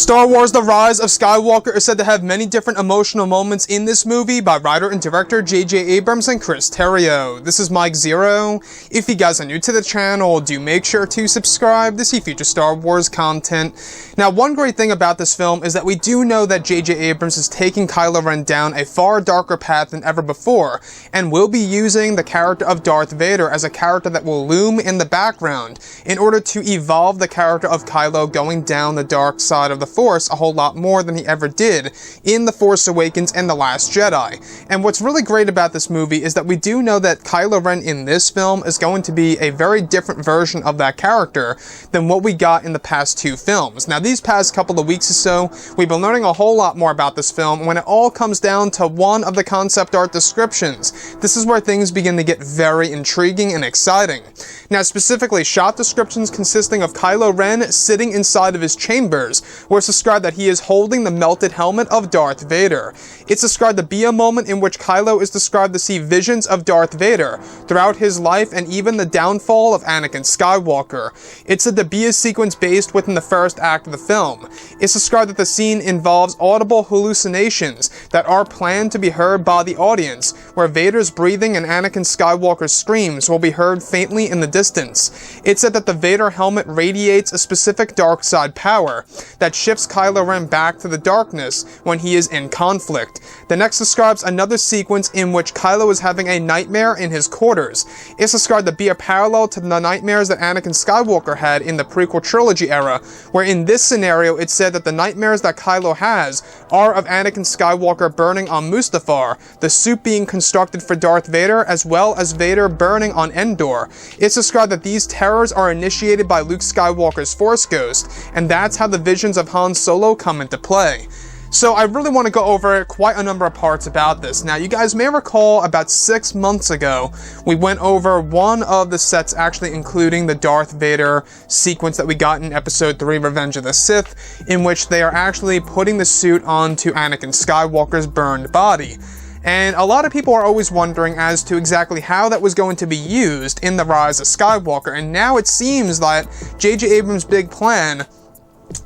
Star Wars The Rise of Skywalker is said to have many different emotional moments in this movie by writer and director J.J. Abrams and Chris Terrio. This is Mike Zero. If you guys are new to the channel, do make sure to subscribe to see future Star Wars content. Now, one great thing about this film is that we do know that J.J. Abrams is taking Kylo Ren down a far darker path than ever before, and will be using the character of Darth Vader as a character that will loom in the background in order to evolve the character of Kylo going down the dark side of the Force a whole lot more than he ever did in The Force Awakens and The Last Jedi. And what's really great about this movie is that we do know that Kylo Ren in this film is going to be a very different version of that character than what we got in the past two films. Now, these past couple of weeks or so, we've been learning a whole lot more about this film when it all comes down to one of the concept art descriptions. This is where things begin to get very intriguing and exciting. Now, specifically, shot descriptions consisting of Kylo Ren sitting inside of his chambers, where it's described that he is holding the melted helmet of Darth Vader. It's described to be a moment in which Kylo is described to see visions of Darth Vader throughout his life and even the downfall of Anakin Skywalker. It's said to be a sequence based within the first act of the film. It's described that the scene involves audible hallucinations that are planned to be heard by the audience, where Vader's breathing and Anakin Skywalker's screams will be heard faintly in the distance. It's said that the Vader helmet radiates a specific dark side power that shifts Kylo Ren back to the darkness when he is in conflict. The next describes another sequence in which Kylo is having a nightmare in his quarters. It's described to be a parallel to the nightmares that Anakin Skywalker had in the prequel trilogy era, where in this scenario it's said that the nightmares that Kylo has are of Anakin Skywalker burning on Mustafar, the suit being constructed for Darth Vader, as well as Vader burning on Endor. It's described that these terrors are initiated by Luke Skywalker's Force Ghost, and that's how the visions of Han Solo come into play. So I really want to go over quite a number of parts about this. Now, you guys may recall about 6 months ago, we went over one of the sets actually including the Darth Vader sequence that we got in Episode 3, Revenge of the Sith, in which they are actually putting the suit onto Anakin Skywalker's burned body. And a lot of people are always wondering as to exactly how that was going to be used in The Rise of Skywalker, and now it seems that J.J. Abrams' big plan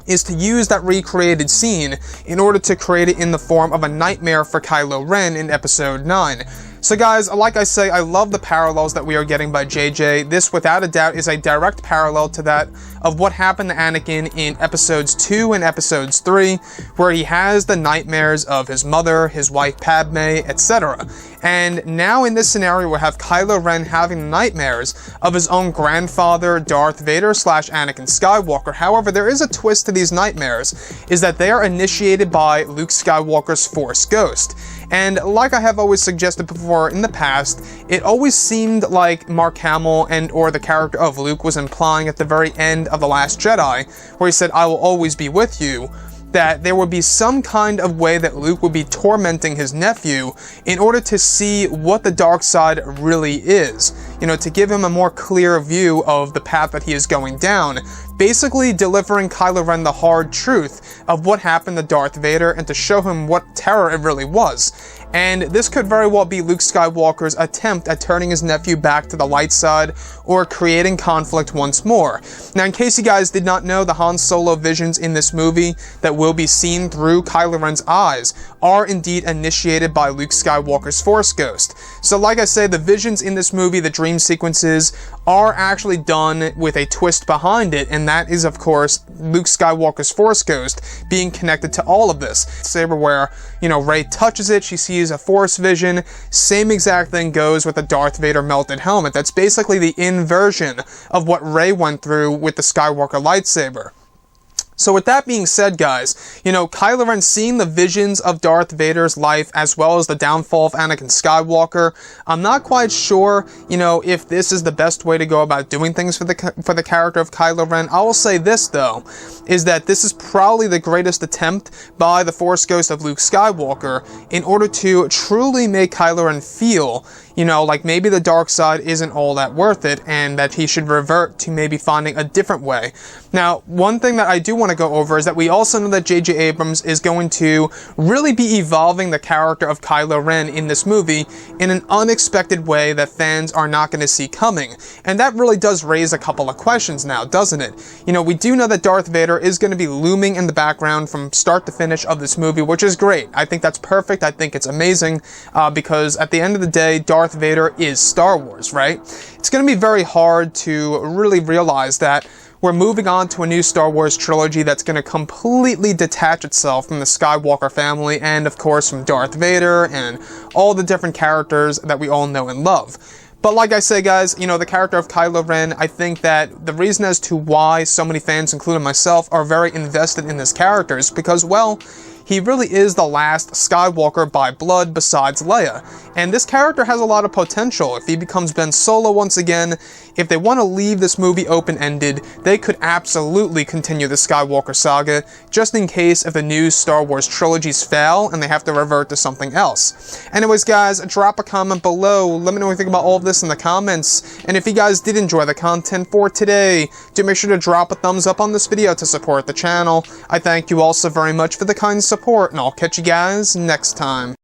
is to use that recreated scene in order to create it in the form of a nightmare for Kylo Ren in Episode 9. So guys, like I say, I love the parallels that we are getting by JJ. This, without a doubt, is a direct parallel to that of what happened to Anakin in Episodes 2 and Episodes 3, where he has the nightmares of his mother, his wife Padme, etc. And now in this scenario, we have Kylo Ren having nightmares of his own grandfather, Darth Vader / Anakin Skywalker. However, there is a twist to these nightmares, is that they are initiated by Luke Skywalker's Force Ghost. And like I have always suggested before in the past, it always seemed like Mark Hamill or the character of Luke was implying at the very end of The Last Jedi, where he said, "I will always be with you," that there would be some kind of way that Luke would be tormenting his nephew in order to see what the dark side really is. You know, to give him a more clear view of the path that he is going down. Basically delivering Kylo Ren the hard truth of what happened to Darth Vader and to show him what terror it really was. And this could very well be Luke Skywalker's attempt at turning his nephew back to the light side or creating conflict once more. Now, in case you guys did not know, the Han Solo visions in this movie that will be seen through Kylo Ren's eyes are indeed initiated by Luke Skywalker's Force Ghost. So like I say, the visions in this movie, the dream sequences, are actually done with a twist behind it, and that is, of course, Luke Skywalker's Force Ghost being connected to all of this. Saber where, you know, Rey touches it, she sees a Force vision. Same exact thing goes with the Darth Vader melted helmet. That's basically the inversion of what Rey went through with the Skywalker lightsaber. So with that being said, guys, you know, Kylo Ren seeing the visions of Darth Vader's life as well as the downfall of Anakin Skywalker, I'm not quite sure, you know, if this is the best way to go about doing things for the character of Kylo Ren. I will say this, though, is that this is probably the greatest attempt by the Force Ghost of Luke Skywalker in order to truly make Kylo Ren feel, you know, like maybe the dark side isn't all that worth it, and that he should revert to maybe finding a different way. Now, one thing that I do want to go over is that we also know that J.J. Abrams is going to really be evolving the character of Kylo Ren in this movie in an unexpected way that fans are not going to see coming. And that really does raise a couple of questions now, doesn't it? You know, we do know that Darth Vader is going to be looming in the background from start to finish of this movie, which is great. I think that's perfect. I think it's amazing, because at the end of the day, Darth Vader is Star Wars, right? It's going to be very hard to really realize that we're moving on to a new Star Wars trilogy that's going to completely detach itself from the Skywalker family and, of course, from Darth Vader and all the different characters that we all know and love. But like I say, guys, you know, the character of Kylo Ren, I think that the reason as to why so many fans, including myself, are very invested in this character is because, well, he really is the last Skywalker by blood besides Leia. And this character has a lot of potential. If he becomes Ben Solo once again, if they want to leave this movie open-ended, they could absolutely continue the Skywalker saga, just in case if the new Star Wars trilogies fail and they have to revert to something else. Anyways, guys, drop a comment below. Let me know what you think about all of this in the comments. And if you guys did enjoy the content for today, do make sure to drop a thumbs up on this video to support the channel. I thank you all so very much for the kind support, and I'll catch you guys next time.